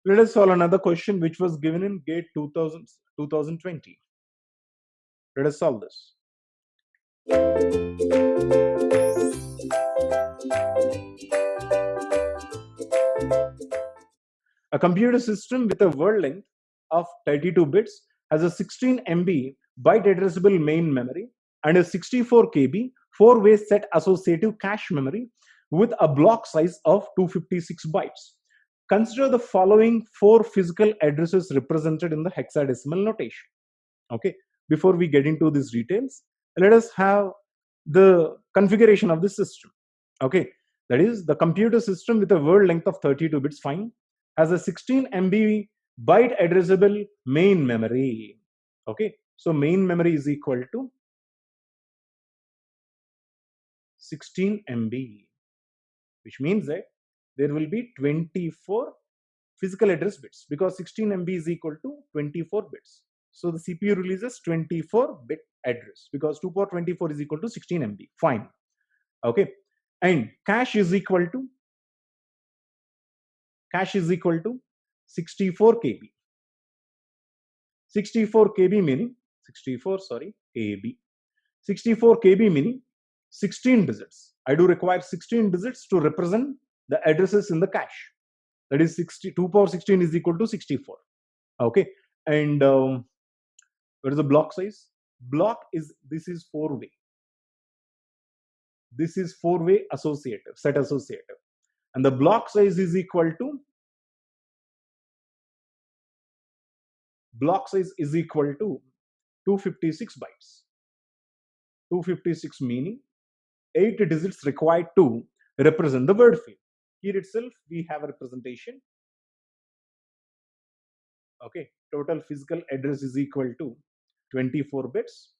Let us solve another question which was given in GATE 2020. Let us solve this. A computer system with a word length of 32 bits has a 16 MB byte addressable main memory and a 64 KB four-way set associative cache memory with a block size of 256 bytes. Consider the following four physical addresses represented in the hexadecimal notation. Okay, before we get into these details, let us have the configuration of the system. Okay, that is the computer system with a word length of 32 bits, fine, has a 16 MB byte addressable main memory. Okay, so main memory is equal to 16 MB, which means that there will be 24 physical address bits because 16 MB is equal to 24 bits. So the CPU releases 24-bit address because 2 power 24 is equal to 16 MB. Fine. Okay. And cache is equal to 64 KB. 64 KB meaning 64 KB meaning 16 digits. I do require 16 digits to represent the addresses in the cache. That is 2 power 16 is equal to 64. Okay. And what is the block size? This is four-way. This is four-way associative, set associative. And the block size is equal to 256 bytes. 256 meaning 8 digits required to represent the word field. Here itself we have a representation. Okay, total physical address is equal to 24 bits.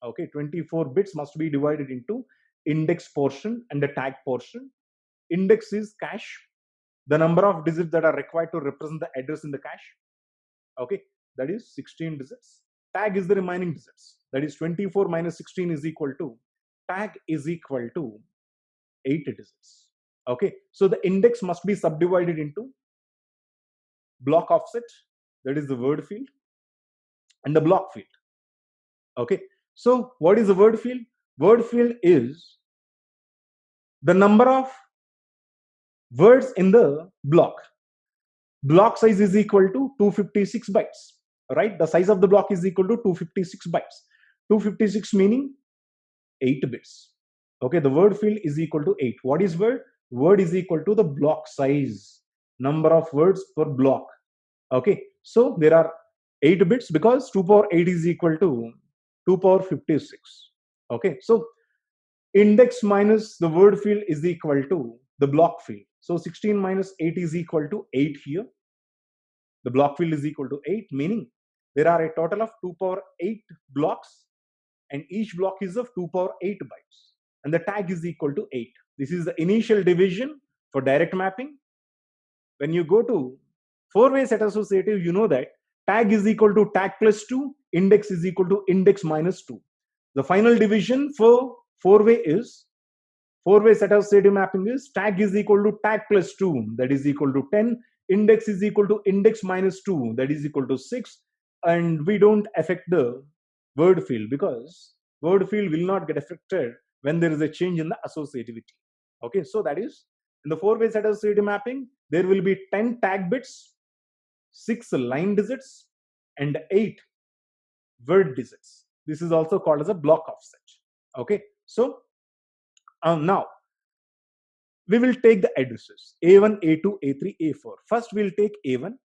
Okay, 24 bits must be divided into index portion and the tag portion. Index is cache, the number of digits that are required to represent the address in the cache. Okay, that is 16 digits. Tag is the remaining digits. That is 24 minus 16 is equal to, tag is equal to 8 digits. Okay, so the index must be subdivided into block offset, that is the word field, and the block field. Okay, so what is the word field? Word field is the number of words in the block. Block size is equal to 256 bytes, right? The size of the block is equal to 256 bytes. 256 meaning 8 bits. Okay, the word field is equal to 8. What is word? Word is equal to the block size, number of words per block. Okay, so there are 8 bits because 2 power 8 is equal to 2 power 56. Okay, so index minus the word field is equal to the block field. So 16 minus 8 is equal to 8 here. The block field is equal to 8, meaning there are a total of 2 power 8 blocks and each block is of 2 power 8 bytes. And the tag is equal to 8. This is the initial division for direct mapping. When you go to four-way set associative, you know that tag is equal to tag plus 2, index is equal to index minus 2. The final division for four-way set associative mapping is tag is equal to tag plus 2, that is equal to 10, index is equal to index minus 2, that is equal to 6, and we don't affect the word field because word field will not get affected when there is a change in the associativity. Okay, so that is in the four-way set associative mapping, there will be 10 tag bits, 6 line digits, and 8 word digits. This is also called as a block offset. Okay, so now we will take the addresses A1, A2, A3, A4. First we'll take A1.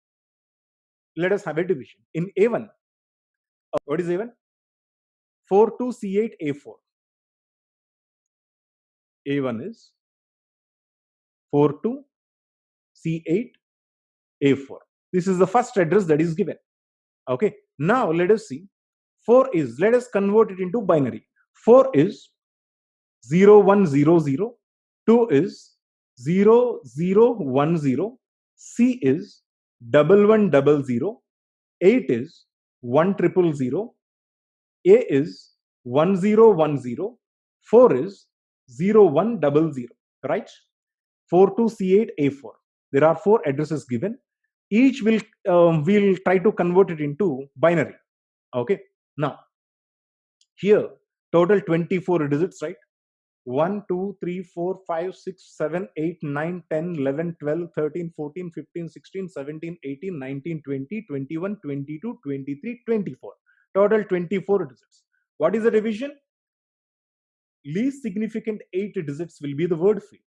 Let us have a division. In A1, what is A1? 42C8A4. A1 is 42C8A4. This is the first address that is given. Okay, now let us see. 4 is, let us convert it into binary. 4 is 0100, 2 is 0010, C is 1100, 8 is 1000, A is 1010, 4 is 0100, right? 42C8A4. There are 4 addresses given. each will try to convert it into binary. Okay, now here total 24 digits, right? 1 2 3 4 5 6 7 8 9 10 11 12 13 14 15 16 17 18 19 20 21 22 23 24. Total 24 digits. What is the division? Least significant 8 digits will be the word field.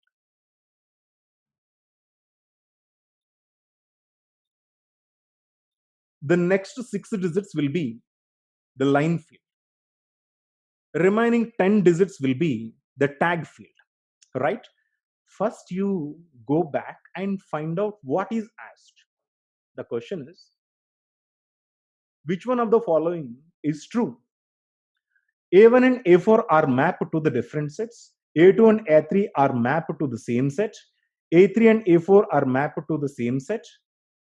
The next 6 digits will be the line field. Remaining 10 digits will be the tag field, right? First, you go back and find out what is asked. The question is, which one of the following is true? A1 and A4 are mapped to the different sets. A2 and A3 are mapped to the same set. A3 and A4 are mapped to the same set.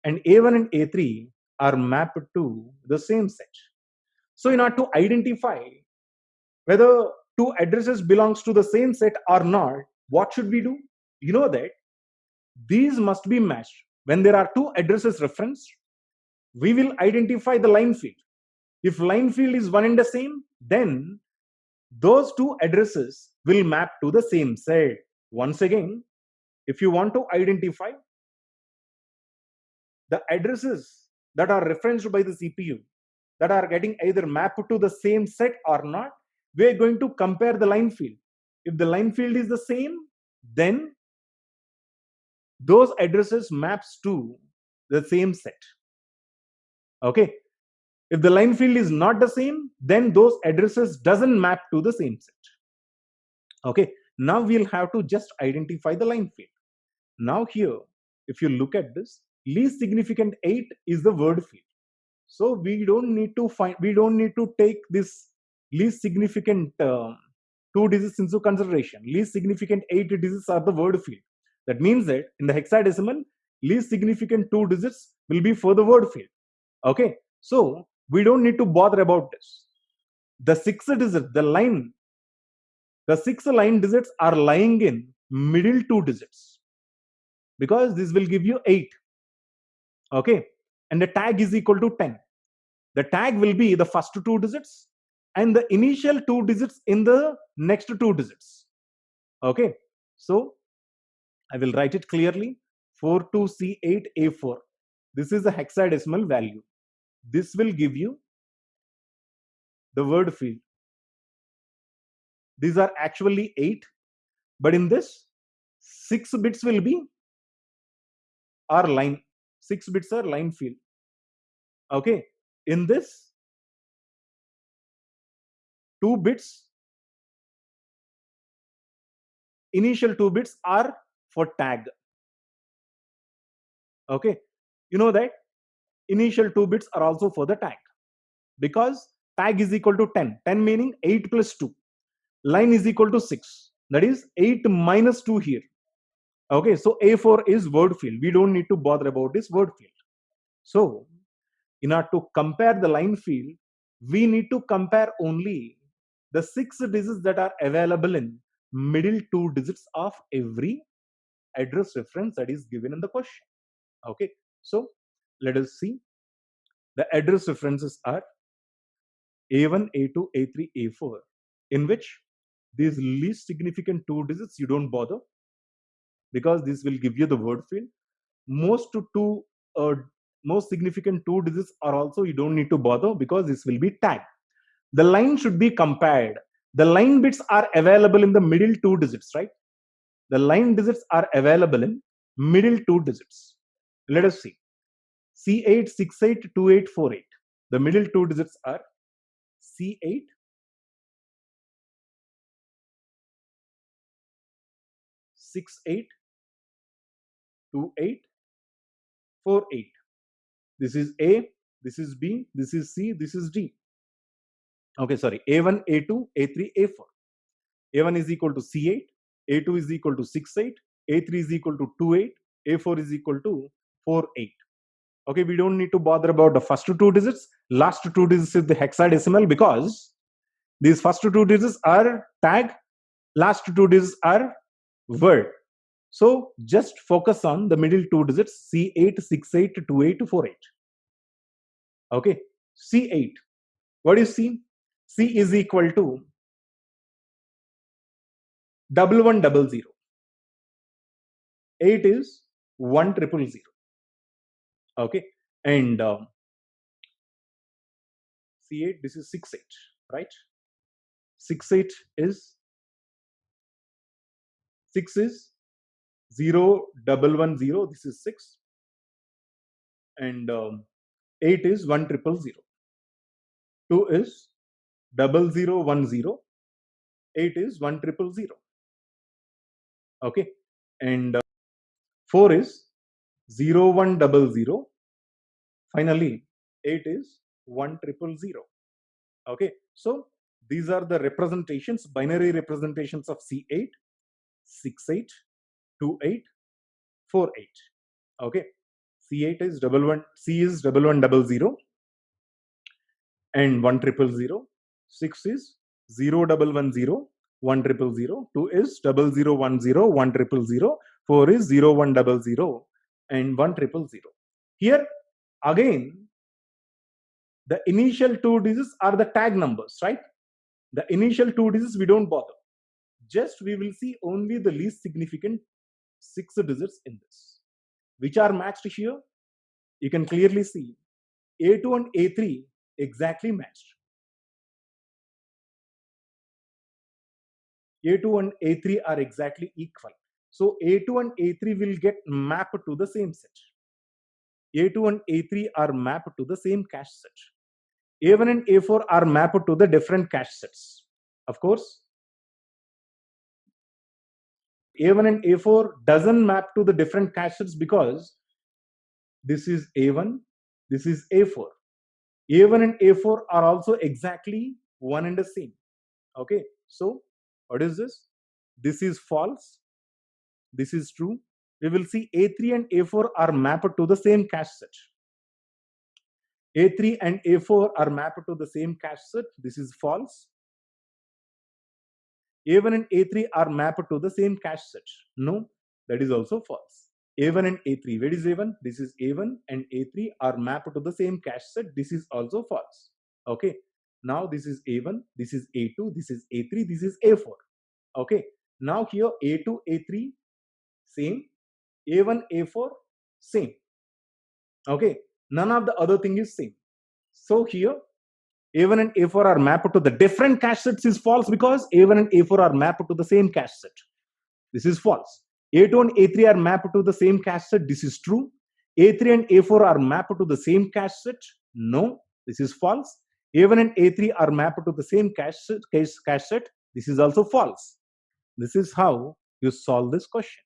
And A1 and A3 are mapped to the same set. So in order to identify whether two addresses belongs to the same set or not, what should we do? You know that these must be matched. When there are two addresses referenced, we will identify the line field. If line field is one and the same, then those two addresses will map to the same set. Once again, if you want to identify the addresses that are referenced by the CPU that are getting either mapped to the same set or not, we are going to compare the line field. If the line field is the same, then those addresses maps to the same set. Okay. If the line field is not the same, then those addresses doesn't map to the same set. Okay. Now we'll have to just identify the line field. Now here, if you look at this, least significant 8 is the word field. So we don't need to take this least significant 2 digits into consideration. Least significant 8 digits are the word field. That means that in the hexadecimal, least significant 2 digits will be for the word field. Okay, so we don't need to bother about this. The 6 digits, the 6 line digits are lying in middle 2 digits because this will give you 8. Okay, and the tag is equal to 10. The tag will be the first 2 digits and the initial 2 digits in the next 2 digits. Okay, so I will write it clearly. 42C8A4. This is the hexadecimal value. This will give you the word field. These are actually 8, but in this 6 bits will be our line. 6 bits are line field. Okay, in this 2 bits, initial 2 bits are for tag. Okay, you know that initial 2 bits are also for the tag because tag is equal to 10. 10 meaning 8 plus 2. Line is equal to 6. That is 8 minus 2 here. Okay, so A4 is word field. We don't need to bother about this word field. So in order to compare the line field, we need to compare only the 6 digits that are available in middle 2 digits of every address reference that is given in the question. Okay, so let us see. The address references are A1, A2, A3, A4, in which these least significant 2 digits you don't bother because this will give you the word field. Most significant 2 digits are also you don't need to bother because this will be tag. The line should be compared. The line bits are available in the middle 2 digits, right? The line digits are available in middle 2 digits. Let us see. C8, 68, 28, 48. The middle 2 digits are C8, 68, 28, 48. This is A, this is B, this is C, this is D. Okay, sorry. A1, A2, A3, A4. A1 is equal to C8, A2 is equal to 68, A3 is equal to 28, A4 is equal to 48. Okay, we don't need to bother about the first 2 digits. Last 2 digits is the hexadecimal because these first 2 digits are tag, last 2 digits are word. So just focus on the middle two digits, C8, 68, 28, 48. Okay, C8. What is C? C is equal to 1100. 8 is 1000. Okay, and C8, this is 68, right? 68 is 6 is 0110. This is 6, and 8 is 1000. 2 is 0010. 8 is 1000. Okay, and 4 is 0100. Finally, 8 is 1000. Okay, so these are the representations, binary representations of C8, 68, 28, 48. Okay, C8 is 11, C is 1100 and 1000. 6 is 0110, 1000. 2 is 0010, 1000. 4 is 0100 and 1000. Here again, the initial two digits are the tag numbers, right? The initial two digits we don't bother. Just we will see only the least significant 6 digits in this, which are matched here. You can clearly see A2 and A3 exactly matched. A2 and A3 are exactly equal. So A2 and A3 will get mapped to the same set. A2 and A3 are mapped to the same cache set. A1 and A4 are mapped to the different cache sets. Of course, A1 and A4 doesn't map to the different cache sets because this is A1, this is A4. A1 and A4 are also exactly one and the same. Okay, so what is this? This is false. This is true. We will see A3 and A4 are mapped to the same cache set. A3 and A4 are mapped to the same cache set. This is false. A1 and A3 are mapped to the same cache set. No, that is also false. A1 and A3, where is A1? This is A1 and A3 are mapped to the same cache set. This is also false. Okay, now this is A1, this is A2, this is A3, this is A4. Okay, now here A2, A3 same, A1, A4 same. Okay, none of the other thing is same. So here A1 and A4 are mapped to the different cache sets is false because A1 and A4 are mapped to the same cache set. This is false. A2 and A3 are mapped to the same cache set. This is true. A3 and A4 are mapped to the same cache set. No, this is false. A1 and A3 are mapped to the same cache set. This is also false. This is how you solve this question.